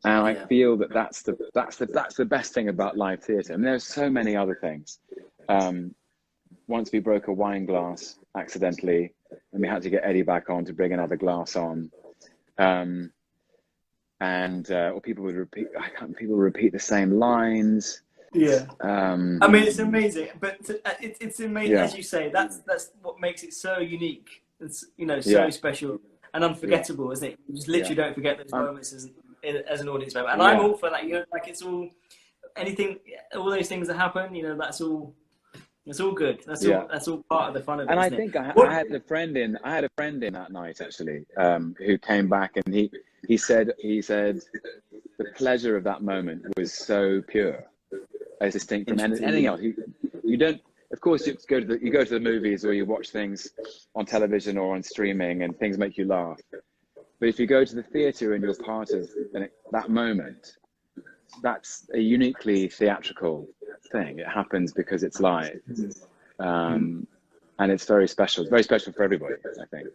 And I Yeah. feel that that's the best thing about live theatre. And there's so many other things. Once we broke a wine glass accidentally, and we had to get Eddie back on to bring another glass on. Or people would repeat. People repeat the same lines. Yeah. I mean, it's amazing, but it's amazing, Yeah. as you say. That's what makes it so unique. It's so Yeah. special and unforgettable, isn't it? You just literally don't forget those moments as an audience member. And I'm all for that. Like it's all all those things that happen. That's all. It's all good. That's all part of the fun of it. And I isn't think it? I had a friend in that night actually, who came back, and he said the pleasure of that moment was so pure, as distinct from anything else. You don't, of course, you go to the movies, or you watch things on television or on streaming, and things make you laugh. But if you go to the theatre and you're part of that moment, that's a uniquely theatrical thing. It happens because it's live, and it's very special. It's very special for everybody, I think.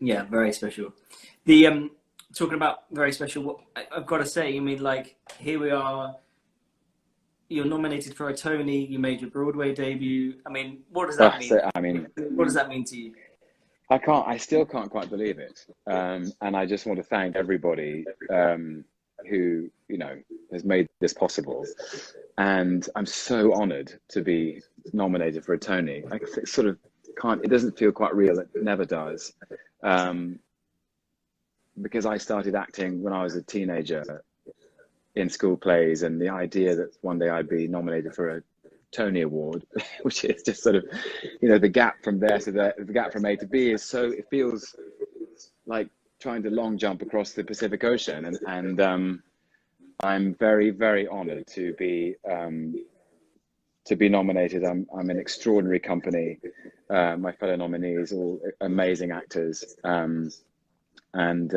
Yeah, very special. The talking about very special. What I've got to say, I mean, like, here we are. You're nominated for a Tony. You made your Broadway debut. I mean, what does that mean? What does that mean to you? I still can't quite believe it. And I just want to thank everybody who has made this possible. And I'm so honored to be nominated for a Tony. I sort of can't. It doesn't feel quite real. It never does. Because I started acting when I was a teenager in school plays, and the idea that one day I'd be nominated for a Tony Award, which is just sort of, the gap from there to the gap from A to B is so, it feels like trying to long jump across the Pacific Ocean. And I'm very, very honored to be nominated. I'm an extraordinary company. My fellow nominees, all amazing actors. And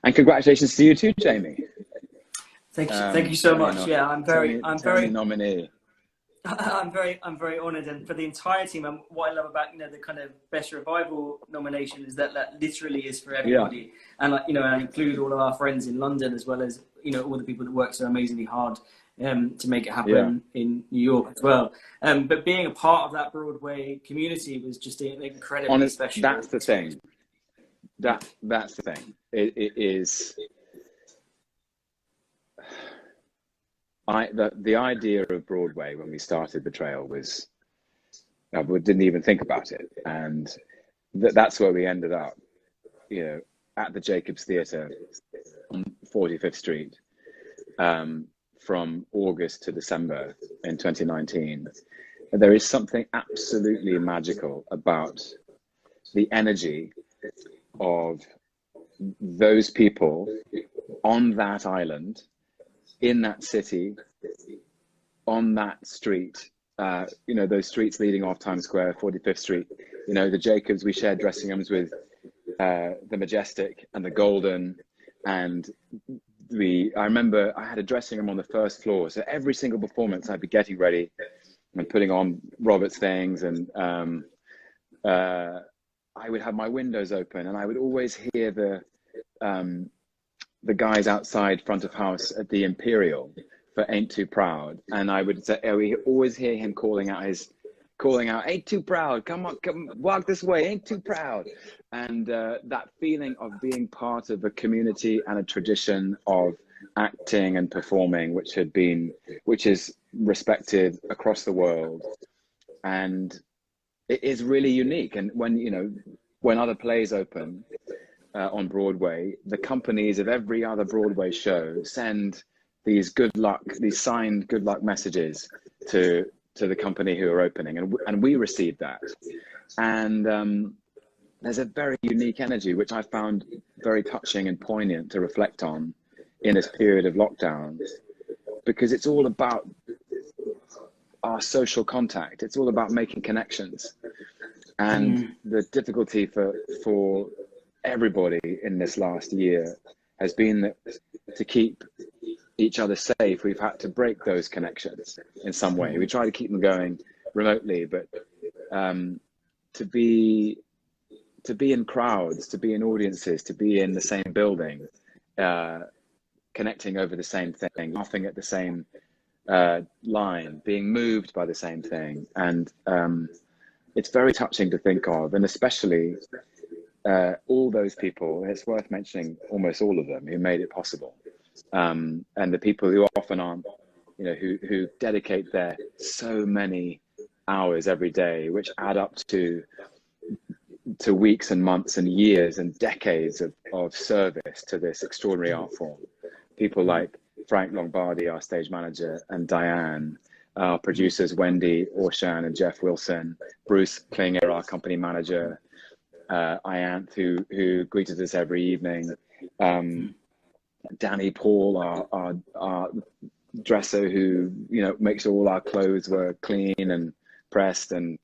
congratulations to you too, Jamie. Thank you so much. Yeah, I'm very nominee. I'm very honoured, and for the entire team. What I love about the kind of best revival nomination is that literally is for everybody, and I include all of our friends in London, as well as all the people that work so amazingly hard to make it happen in New York as well. But being a part of that Broadway community was just incredibly special. That's the thing. That's the thing. It is. The idea of Broadway when we started Betrayal was, we didn't even think about it, and that's where we ended up, at the Jacobs Theatre on 45th Street, from August to December in 2019. And there is something absolutely magical about the energy of those people on that island, in that city, on that street, those streets leading off Times Square, 45th Street, the Jacobs, we shared dressing rooms with the Majestic and the Golden. And I remember I had a dressing room on the first floor. So every single performance I'd be getting ready and putting on Robert's things. And I would have my windows open, and I would always hear the guys outside front of house at the Imperial for Ain't Too Proud. And I would say, we always hear him calling out, ain't too proud, come on, come walk this way, ain't too proud. And that feeling of being part of a community and a tradition of acting and performing, which is respected across the world. And it is really unique. And when other plays open on Broadway, the companies of every other Broadway show send these signed good luck messages to the company who are opening, and we received that. And there's a very unique energy, which I found very touching and poignant to reflect on in this period of lockdown, because it's all about our social contact. It's all about making connections. And the difficulty for everybody in this last year has been that to keep each other safe, we've had to break those connections in some way. We try to keep them going remotely, but to be in crowds, to be in audiences, to be in the same building connecting over the same thing, laughing at the same line, being moved by the same thing. And it's very touching to think of, and especially all those people, it's worth mentioning almost all of them who made it possible. And the people who often aren't, you know, who dedicate their so many hours every day, which add up to weeks and months and years and decades of service to this extraordinary art form. People like Frank Lombardi, our stage manager, and Diane, our producers, Wendy, Orshan, and Jeff Wilson, Bruce Klinger, our company manager, Ianth, who greeted us every evening, Danny Paul, our dresser, who, you know, makes sure all our clothes were clean and pressed, and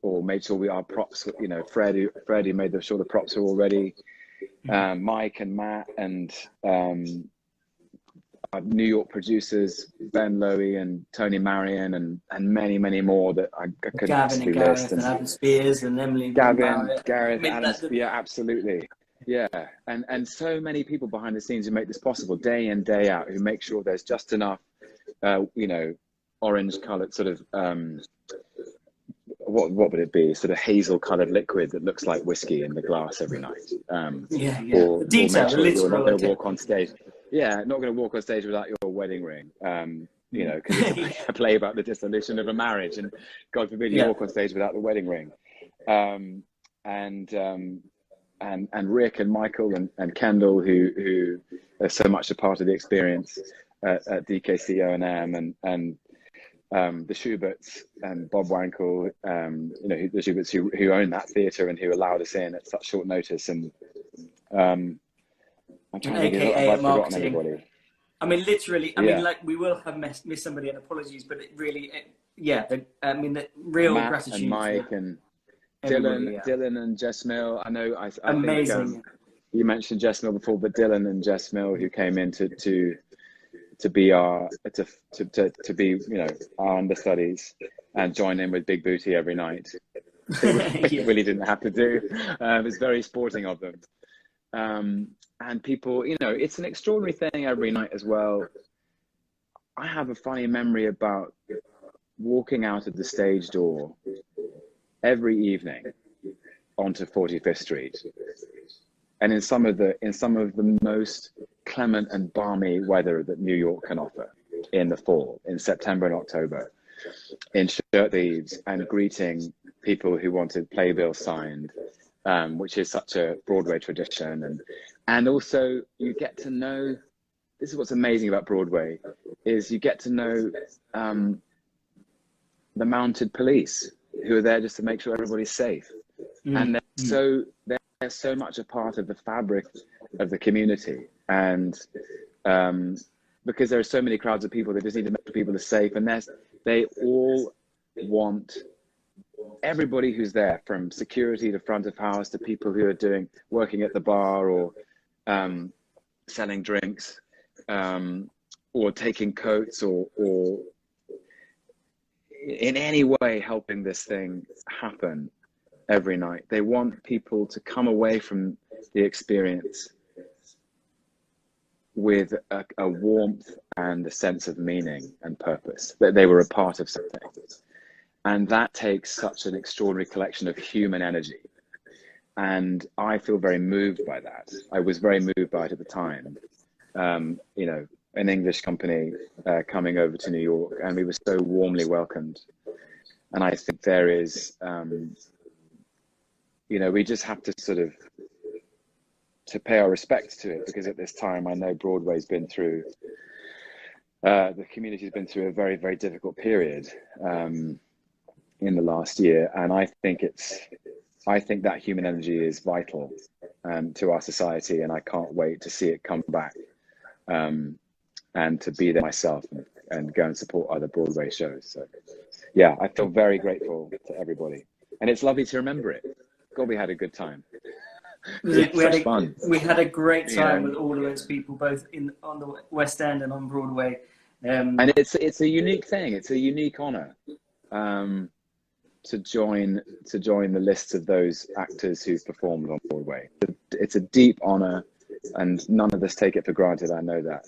or made sure our props, you know, Freddie made sure the props were all ready. Mike and Matt, and our New York producers, Ben Lowy and Tony Marion, and many, many more that I couldn't possibly list. And Adam Spears and Emily. Gareth, Adam, yeah, absolutely. Yeah, and so many people behind the scenes who make this possible day in, day out, who make sure there's just enough, you know, orange colored sort of, what would it be? Sort of hazel colored liquid that looks like whiskey in the glass every night. Or make sure you're not going to walk on stage. Yeah, not going to walk on stage without your wedding ring. You know, because it's a play about the dissolution of a marriage, and God forbid you walk on stage without the wedding ring. And Rick and Michael and Kendall, who are so much a part of the experience at DKC O&M, and the Schuberts and Bob Wankel, you know, the Schuberts who own that theatre and who allowed us in at such short notice. And I'm trying to think if I've forgotten anybody. I mean, literally, I mean, like, we will have missed somebody, and apologies, but it really, I mean, the real Matt gratitude. And Mike and Dylan and Jess Mill. I know, I amazing. think you mentioned Jess Mill before, but Dylan and Jess Mill, who came in to be to be, you know, our understudies and join in with Big Booty every night. They really didn't have to do. It was very sporting of them. And people, you know, it's an extraordinary thing every night as well. I have a funny memory about walking out of the stage door every evening onto 45th Street, and in some of the most clement and balmy weather that New York can offer in the fall, in September and October, in shirt sleeves and greeting people who wanted playbills signed, which is such a Broadway tradition. And also you get to know, this is what's amazing about Broadway, is you get to know the mounted police who are there just to make sure everybody's safe. And they're so much a part of the fabric of the community. And because there are so many crowds of people, they just need to make sure people are safe. And they all want everybody who's there, from security to front of house to people who are working at the bar or selling drinks, or taking coats, or in any way helping this thing happen every night. They want people to come away from the experience with a warmth and a sense of meaning and purpose, that they were a part of something. And that takes such an extraordinary collection of human energy. And I feel very moved by that. I was very moved by it at the time. You know, an English company coming over to New York, and we were so warmly welcomed. And I think there is, you know, we just have to sort of to pay our respects to it, because at this time I know Broadway's been through, the community's been through a very, very difficult period in the last year. And I think that human energy is vital to our society, and I can't wait to see it come back, and to be there myself and go and support other Broadway shows. So yeah, I feel very grateful to everybody, and it's lovely to remember it. God, we had a good time. We had a great time with all of those people, both on the West End and on Broadway. And it's a unique thing. It's a unique honor to join the lists of those actors who've performed on Broadway. It's a deep honor. and none of us take it for granted. I know that,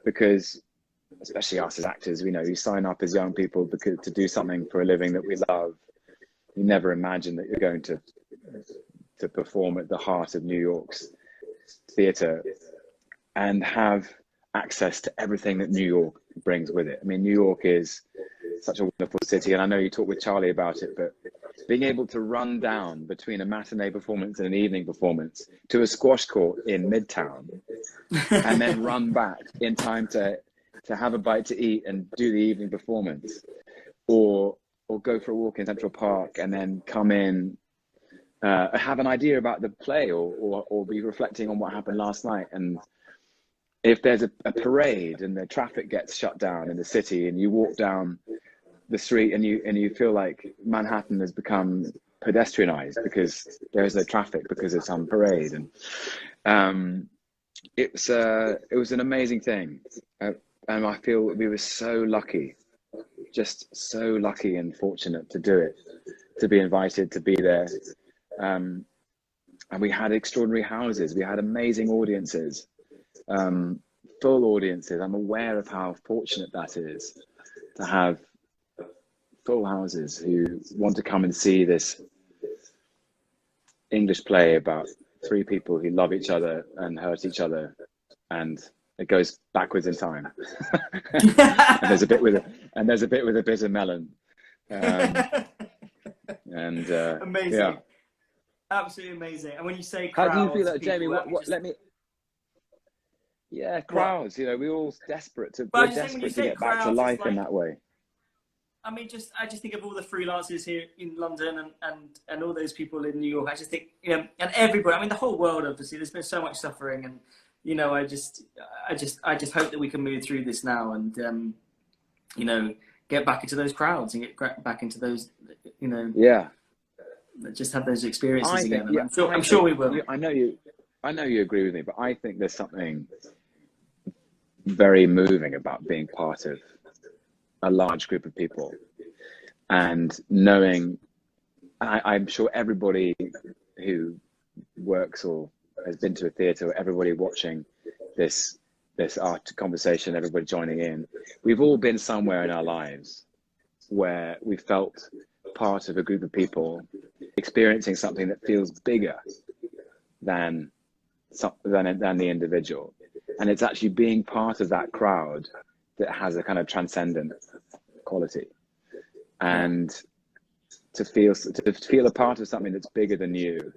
because especially us as actors, you sign up as young people because to do something for a living that we love. You never imagine that you're going to perform at the heart of New York's theatre and have access to everything that New York brings with it. I mean, New York is such a wonderful city, and I know you talked with Charlie about it, but being able to run down between a matinee performance and an evening performance to a squash court in Midtown and then run back in time to have a bite to eat and do the evening performance, or go for a walk in Central Park and then come in, have an idea about the play, or be reflecting on what happened last night. And if there's a parade and the traffic gets shut down in the city and you walk down the street and you feel like Manhattan has become pedestrianized because there's no traffic because of some parade, and it was an amazing thing, and I feel we were so lucky, just so lucky and fortunate to do it, to be invited to be there, and we had extraordinary houses, we had amazing audiences, full audiences. I'm aware of how fortunate that is, to have full houses who want to come and see this English play about three people who love each other and hurt each other, and it goes backwards in time. and there's a bit with a bitter melon, and amazing, yeah, absolutely amazing. And when you say how crowds, do you feel that, Jamie? Crowds. We're all desperate to get back to life in that way. I mean, I just think of all the freelancers here in London and all those people in New York. I just think, and everybody, I mean, the whole world, obviously, there's been so much suffering, and, I just hope that we can move through this now and, get back into those crowds and get back into those, just have those experiences again. I'm sure we will. I know you agree with me, but I think there's something very moving about being part of a large group of people, and knowing, I'm sure everybody who works or has been to a theatre, or everybody watching this art conversation, everybody joining in, we've all been somewhere in our lives where we felt part of a group of people experiencing something that feels bigger than the individual, and it's actually being part of that crowd that has a kind of transcendent quality, and to feel a part of something that's bigger than you.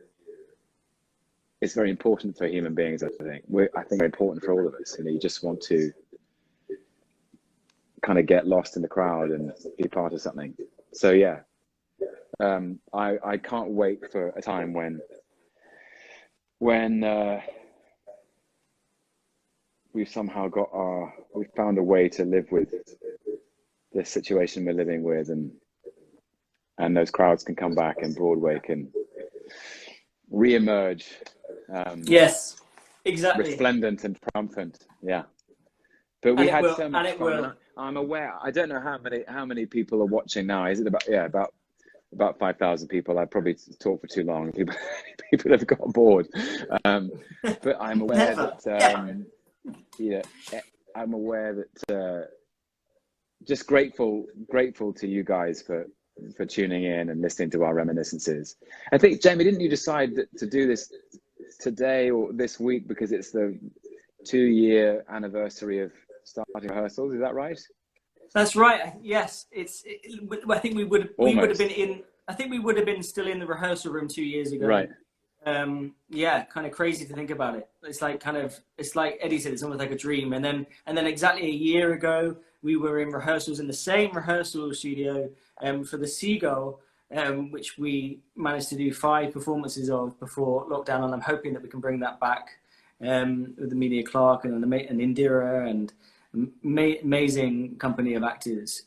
It's very important for human beings. I think very important for all of us. You just want to kind of get lost in the crowd and be part of something. So yeah, I can't wait for a time when we've somehow we've found a way to live with this situation we're living with, and those crowds can come back and Broadway can re-emerge. Yes, exactly. Resplendent and triumphant. Yeah. But we had so much fun. I'm aware. I don't know how many people are watching now. Is it about 5,000 people? I probably talk for too long. People have got bored. But I'm aware that. I'm aware that just grateful to you guys for tuning in and listening to our reminiscences. I think, Jamie, didn't you decide to do this today or this week because it's the 2-year anniversary of starting rehearsals? Is that right? That's right. Yes, I think we would have been I think we would have been still in the rehearsal room 2 years ago. Right. Yeah, kind of crazy to think about it. It's like Eddie said, it's almost like a dream. And then exactly a year ago, we were in rehearsals in the same rehearsal studio for the Seagull, which we managed to do 5 performances of before lockdown. And I'm hoping that we can bring that back with Amelia Clark and Indira and amazing company of actors.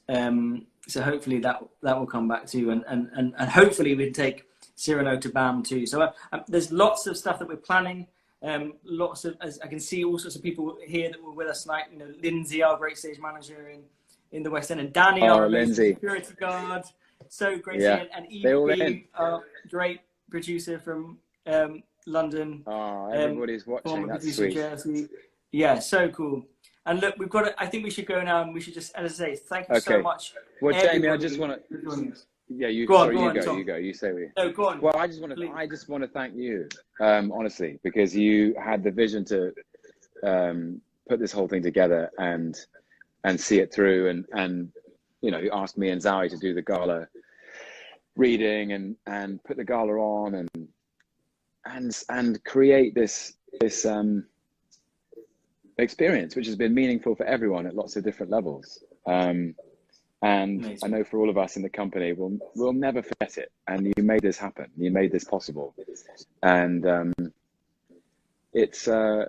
So hopefully that will come back too. And hopefully we can take Cyrano to BAM too. So there's lots of stuff that we're planning. As I can see, all sorts of people here that were with us tonight. Lindsay, our great stage manager in the West End, and Danny, our amazing security guard. So great to see. And Evie, our great producer from London. Oh, everybody's watching. That's sweet. JLC. Yeah, so cool. And look, we've got I think we should go now, and we should just, as I say, thank you so much. Well, Jamie, I just want to. Yeah, you go sorry, on, you go. You say we. No, go on. Well, I just want to thank you, honestly, because you had the vision to put this whole thing together and see it through, and you know, you asked me and Zoe to do the gala reading and put the gala on and create this experience, which has been meaningful for everyone at lots of different levels. And amazing. I know for all of us in the company, we'll never forget it. And you made this happen. You made this possible. And it's very,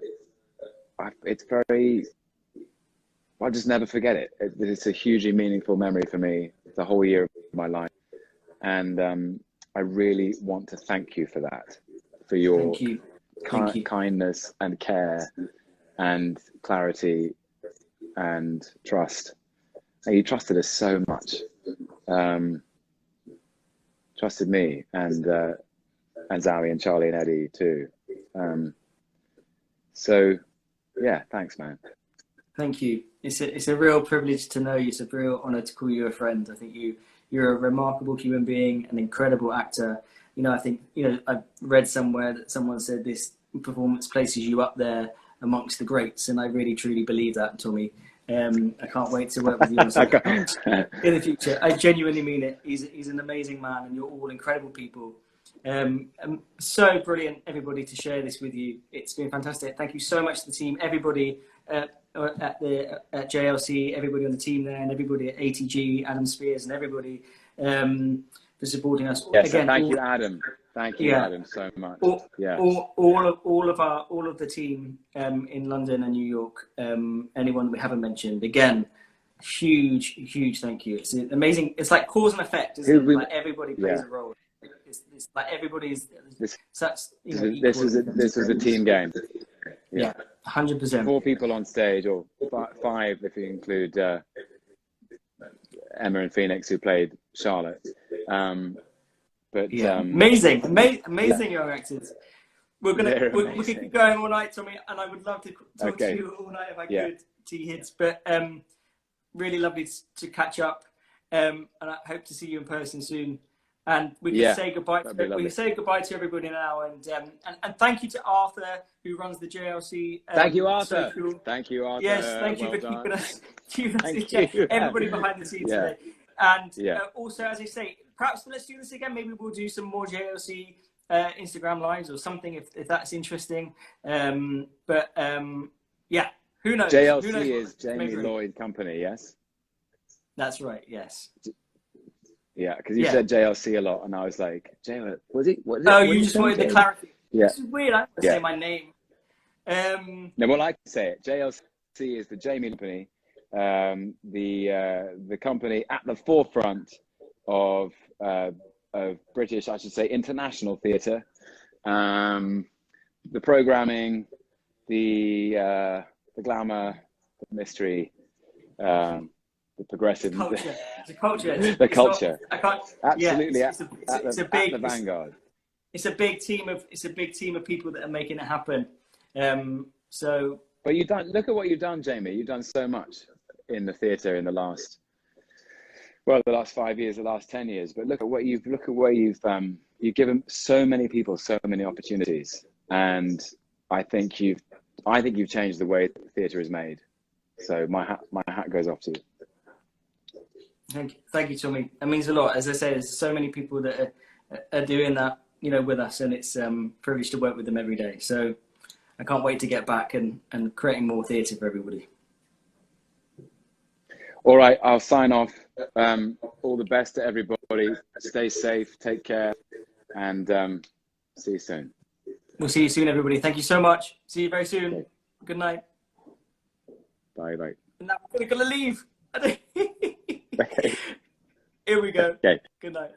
I'll just never forget it. It's a hugely meaningful memory for me, the whole year of my life. And I really want to thank you for that, for your kindness and care and clarity and trust. And you trusted us so much, trusted me and Zoe and Charlie and Eddie too. So yeah, thanks, man. Thank you. It's a real privilege to know you. It's a real honor to call you a friend. I think you're a remarkable human being, an incredible actor. You know, I think, you know, I've read somewhere that someone said this performance places you up there amongst the greats, and I really truly believe that, Tommy. I can't wait to work with you in the future. I genuinely mean it. He's an amazing man, and you're all incredible people. So brilliant, everybody, to share this with you. It's been fantastic. Thank you so much to the team, everybody at JLC, everybody on the team there, and everybody at ATG, Adam Spears, and everybody for supporting us. Yes, again, thank you, Adam. Thank you, Adam, so much. All of the team in London and New York. Anyone we haven't mentioned, again, huge thank you. It's amazing. It's like cause and effect, isn't it? Like everybody plays a role. It's like everybody's such. You know, this is a team game. Yeah, 100%. 4 people on stage, or 5 if you include Emma and Phoenix, who played Charlotte. But amazing young actors. We could keep going all night, Tommy, and I would love to talk to you all night if I could, T-Hits. But really lovely to catch up, and I hope to see you in person soon. And we can say goodbye. We can say goodbye to everybody now, and thank you to Arthur, who runs the JLC. Thank you, Arthur. Thank you, Arthur. Yes, thank you for keeping us in check. Everybody behind the scenes today. And also, as I say, perhaps let's do this again. Maybe we'll do some more JLC Instagram lives or something if that's interesting. But yeah, who knows? JLC is Jamie Lloyd Company, yes? That's right, yes. Yeah, because you said JLC a lot, and I was like, was it? What you just wanted the clarity. Yeah. This is weird. I have to say my name. No, well, I can say it. JLC is the Jamie Company, the company at the forefront of British, I should say, international theatre. The programming, the glamour, the mystery, the progressive, the culture, the culture. Absolutely, it's a big, at the vanguard. It's a big team of people that are making it happen. But look at what you've done, Jamie. You've done so much in the theatre in the last 5 years, the last 10 years. But look at where you've given so many people so many opportunities, and I think you've changed the way theatre is made. So my hat goes off to you. Thank you, Tommy. That means a lot. As I say, there's so many people that are doing that, you know, with us, and it's a privilege to work with them every day. So I can't wait to get back and creating more theatre for everybody. All right, I'll sign off. All the best to everybody. Stay safe, take care, and see you soon. We'll see you soon, everybody. Thank you so much. See you very soon. Okay. Good night. Bye. Now we're gonna leave. Here we go. Okay. Good night.